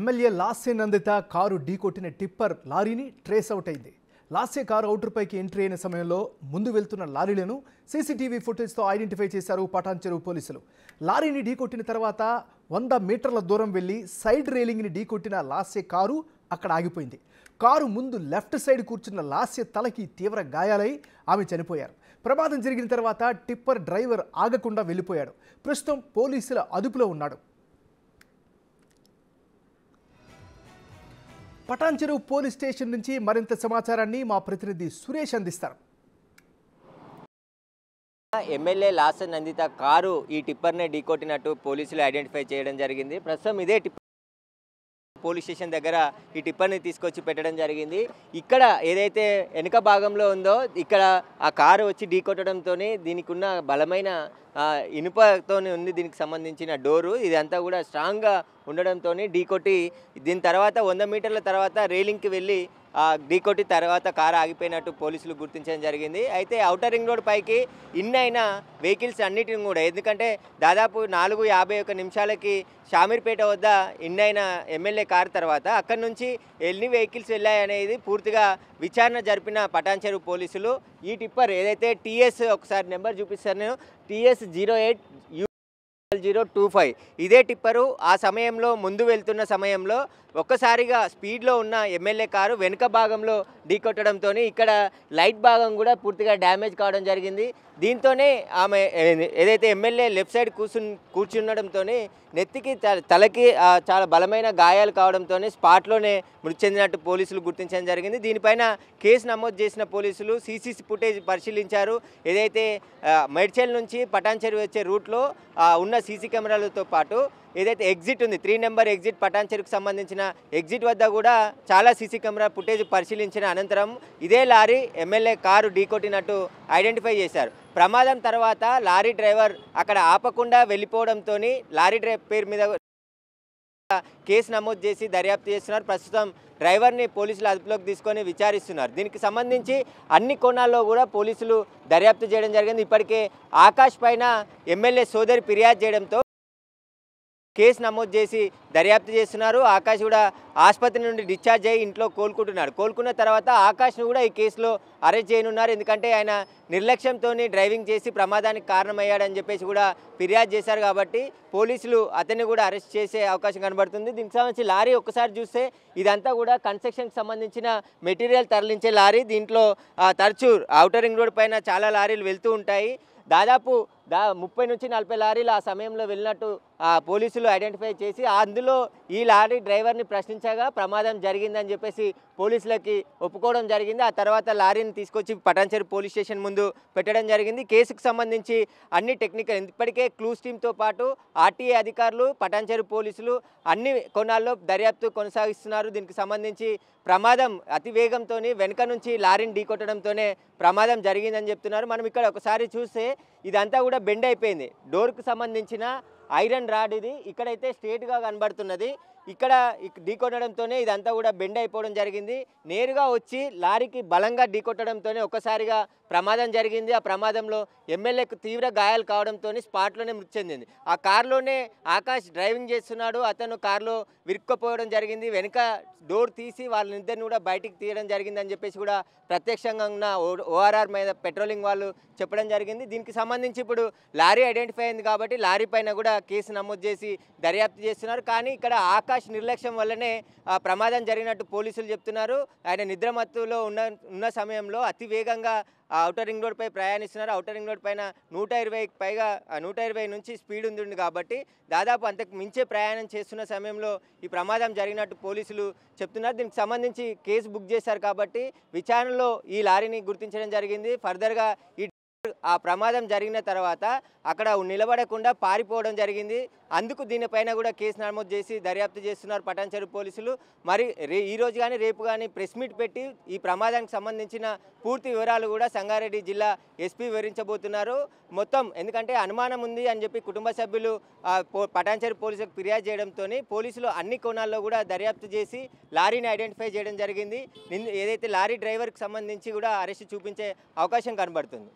MLA Lasya Nandita car ఢీకొట్టిన tipper లారీని trace out అయింది. లాస్య కారు ఔటర్పైకి ఎంట్రీ అయిన సమయంలో ముందు వెళ్తున్న లారీలను సీసీటీవీ ఫుటేజ్తో ఐడెంటిఫై చేశారు పటాన్ చెరువు పోలీసులు. లారీని ఢీకొట్టిన తర్వాత 100 మీటర్ల దూరం వెళ్లి సైడ్ రైలింగ్ని ఢీకొట్టిన లాస్య కారు అక్కడ ఆగిపోయింది. కారు ముందు లెఫ్ట్ సైడ్ కూర్చున్న లాస్య తలకి తీవ్ర గాయాలై ఆమె చనిపోయారు. ప్రమాదం జరిగిన తర్వాత టిప్పర్ డ్రైవర్ ఆగకుండా వెళ్ళిపోయాడు. ప్రస్తుతం పోలీసుల అదుపులో ఉన్నాడు. పటాన్ చెరువు పోలీస్ స్టేషన్ నుంచి మరింత సమాచారాన్ని మా ప్రతినిధి సురేష్ అందిస్తారు. ఎమ్మెల్యే లాస్య నందిత కారు ఈ టిప్పర్నే ఢీకొట్టినట్టు పోలీసులు ఐడెంటిఫై చేయడం జరిగింది. ప్రస్తుతం ఇదే టిప్పర్ పోలీస్ స్టేషన్ దగ్గర ఈ టిప్పర్ని తీసుకొచ్చి పెట్టడం జరిగింది. ఇక్కడ ఏదైతే వెనుక భాగంలో ఉందో ఇక్కడ ఆ కారు వచ్చి ఢీకొట్టడంతో దీనికి ఉన్న బలమైన ఇనుపతో ఉంది దీనికి సంబంధించిన డోరు. ఇదంతా కూడా స్ట్రాంగ్గా ఉండడంతో ఢీకొట్టి దీని తర్వాత 100 మీటర్ల తర్వాత రైలింగ్కి వెళ్ళి ఢీకొట్టి తర్వాత కారు ఆగిపోయినట్టు పోలీసులు గుర్తించడం జరిగింది. అయితే ఔటర్ రింగ్ రోడ్ పైకి ఇన్నైన వెహికల్స్ అన్నిటిని కూడా, ఎందుకంటే దాదాపు 4:51 నిమిషాలకి షామీర్పేట వద్ద ఇన్నైన ఎమ్మెల్యే కారు తర్వాత అక్కడి నుంచి ఎన్ని వెహికల్స్ వెళ్ళాయనేది పూర్తిగా విచారణ జరిపిన పటాన్ చెరువు పోలీసులు ఈ టిప్పర్ ఏదైతే టీఎస్ ఒకసారి నెంబర్ చూపిస్తాను, TS 08U025 ఇదే టిప్పరు ఆ సమయంలో ముందు వెళ్తున్న సమయంలో ఒక్కసారిగా స్పీడ్లో ఉన్న ఎమ్మెల్యే కారు వెనుక భాగంలో ఢీకొట్టడంతో ఇక్కడ లైట్ భాగం కూడా పూర్తిగా డ్యామేజ్ కావడం జరిగింది. దీంతోనే ఆమె ఏదైతే ఎమ్మెల్యే లెఫ్ట్ సైడ్ కూర్చుండడంతో నెత్తికి తలకి చాలా బలమైన గాయాలు కావడంతో స్పాట్లోనే మృతి చెందినట్టు పోలీసులు గుర్తించడం జరిగింది. దీనిపైన కేసు నమోదు చేసిన పోలీసులు సీసీసీ ఫుటేజ్ పరిశీలించారు. ఏదైతే మేడ్చల్ నుంచి పటాన్ చెరువు వచ్చే రూట్లో ఉన్న సీసీ కెమెరాలతో పాటు ఏదైతే ఎగ్జిట్ ఉంది 3 నెంబర్ ఎగ్జిట్ పటాన్ చెరువుకు సంబంధించిన ఎగ్జిట్ వద్ద కూడా చాలా సీసీ కెమెరా ఫుటేజ్ పరిశీలించిన అనంతరం ఇదే లారీ ఎమ్మెల్యే కారు ఢీకొట్టినట్టు ఐడెంటిఫై చేశారు. ప్రమాదం తర్వాత లారీ డ్రైవర్ అక్కడ ఆపకుండా వెళ్ళిపోవడంతో లారీ డ్రైవర్ పేరు మీద కేసు నమోదు చేసి దర్యాప్తు చేస్తున్నారు. ప్రస్తుతం డ్రైవర్ని పోలీసులు అదుపులోకి తీసుకొని విచారిస్తున్నారు. దీనికి సంబంధించి అన్ని కోణాల్లో కూడా పోలీసులు దర్యాప్తు చేయడం జరిగింది. ఇప్పటికే ఆకాష్ పైన ఎమ్మెల్యే సోదరి ఫిర్యాదు చేయడంతో కేసు నమోదు చేసి దర్యాప్తు చేస్తున్నారు. ఆకాష్ కూడా ఆసుపత్రి నుండి డిశ్చార్జ్ అయ్యి ఇంట్లో కోలుకుంటున్నాడు. కోలుకున్న తర్వాత ఆకాష్ను కూడా ఈ కేసులో అరెస్ట్ చేయనున్నారు. ఎందుకంటే ఆయన నిర్లక్ష్యంతో డ్రైవింగ్ చేసి ప్రమాదానికి కారణమయ్యాడని చెప్పేసి కూడా ఫిర్యాదు చేశారు. కాబట్టి పోలీసులు అతన్ని కూడా అరెస్ట్ చేసే అవకాశం కనబడుతుంది. దీనికి సంబంధించి లారీ ఒక్కసారి చూస్తే ఇదంతా కూడా కన్స్ట్రక్షన్కి సంబంధించిన మెటీరియల్ తరలించే లారీ. దీంట్లో తరచూ ఔటర్ రింగ్ రోడ్ పైన చాలా లారీలు వెళ్తూ ఉంటాయి. దాదాపు 30 నుంచి 40 లారీలు ఆ సమయంలో వెళ్ళినట్టు పోలీసులు ఐడెంటిఫై చేసి అందులో ఈ లారీ డ్రైవర్ని ప్రశ్నించగా ప్రమాదం జరిగిందని చెప్పేసి పోలీసులకి ఒప్పుకోవడం జరిగింది. ఆ తర్వాత లారీని తీసుకొచ్చి పటాన్ చెరువు పోలీస్ స్టేషన్ ముందు పెట్టడం జరిగింది. కేసుకు సంబంధించి అన్ని టెక్నికల్ ఇప్పటికే క్లూస్ టీంతో పాటు ఆర్టీఏ అధికారులు పటాన్ చెరువు పోలీసులు అన్ని కోణాల్లో దర్యాప్తు కొనసాగిస్తున్నారు. దీనికి సంబంధించి ప్రమాదం అతి వేగంతో వెనుక నుంచి లారీని ఢీకొట్టడంతోనే ప్రమాదం జరిగిందని చెప్తున్నారు. మనం ఇక్కడ ఒకసారి చూస్తే ఇదంతా కూడా బెండ్ అయిపోయింది. డోర్కు సంబంధించిన ఐరన్ రాడ్ ఇది ఇక్కడైతే స్ట్రేట్గా కనబడుతున్నది. ఇక్కడ ఢీకొట్టడంతోనే ఇదంతా కూడా బెండ్ అయిపోవడం జరిగింది. నేరుగా వచ్చి లారీకి బలంగా ఢీకొట్టడంతోనే ఒక్కసారిగా ప్రమాదం జరిగింది. ఆ ప్రమాదంలో ఎమ్మెల్యేకు తీవ్ర గాయాలు కావడంతో స్పాట్లోనే మృతి చెందింది. ఆ కారులోనే ఆకాష్ డ్రైవింగ్ చేస్తున్నాడు. అతను కారులో విరుక్కుపోవడం జరిగింది. వెనుక డోర్ తీసి వాళ్ళిద్దరిని కూడా బయటికి తీయడం జరిగిందని చెప్పేసి కూడా ప్రత్యక్షంగా ఉన్న ORR మీద పెట్రోలింగ్ వాళ్ళు చెప్పడం జరిగింది. దీనికి సంబంధించి ఇప్పుడు లారీ ఐడెంటిఫై అయింది కాబట్టి లారీ పైన కూడా కేసు నమోదు చేసి దర్యాప్తు చేస్తున్నారు. కానీ ఇక్కడ ఆకాష్ నిర్లక్ష్యం వల్లనే ప్రమాదం జరిగినట్టు పోలీసులు చెప్తున్నారు. ఆయన నిద్రమత్తులో ఉన్న సమయంలో అతి వేగంగా ఔటర్ రింగ్ రోడ్ పై ప్రయాణిస్తున్నారు. ఔటర్ రింగ్ రోడ్ పైన 120కి పైగా 120 నుంచి స్పీడ్ ఉంది కాబట్టి దాదాపు అంతకు మించే ప్రయాణం చేస్తున్న సమయంలో ఈ ప్రమాదం జరిగినట్టు పోలీసులు చెప్తున్నారు. దీనికి సంబంధించి కేసు బుక్ చేశారు కాబట్టి విచారణలో ఈ లారీని గుర్తించడం జరిగింది. ఫర్దర్గా ఆ ప్రమాదం జరిగిన తర్వాత అక్కడ నిలబడకుండా పారిపోవడం జరిగింది. అందుకు దీనిపైన కూడా కేసు నమోదు చేసి దర్యాప్తు చేస్తున్నారు పటాన్ చెరువు పోలీసులు. మరి ఈ రోజు కానీ రేపు కానీ ప్రెస్ మీట్ పెట్టి ఈ ప్రమాదానికి సంబంధించిన పూర్తి వివరాలు కూడా సంగారెడ్డి జిల్లా ఎస్పీ వివరించబోతున్నారు. మొత్తం ఎందుకంటే అనుమానం ఉంది అని చెప్పి కుటుంబ సభ్యులు పటాన్ చెరువు పోలీసులకు ఫిర్యాదు చేయడంతో పోలీసులు అన్ని కోణాల్లో కూడా దర్యాప్తు చేసి లారీని ఐడెంటిఫై చేయడం జరిగింది. ఏదైతే లారీ డ్రైవర్కి సంబంధించి కూడా అరెస్ట్ చూపించే అవకాశం కనబడుతుంది.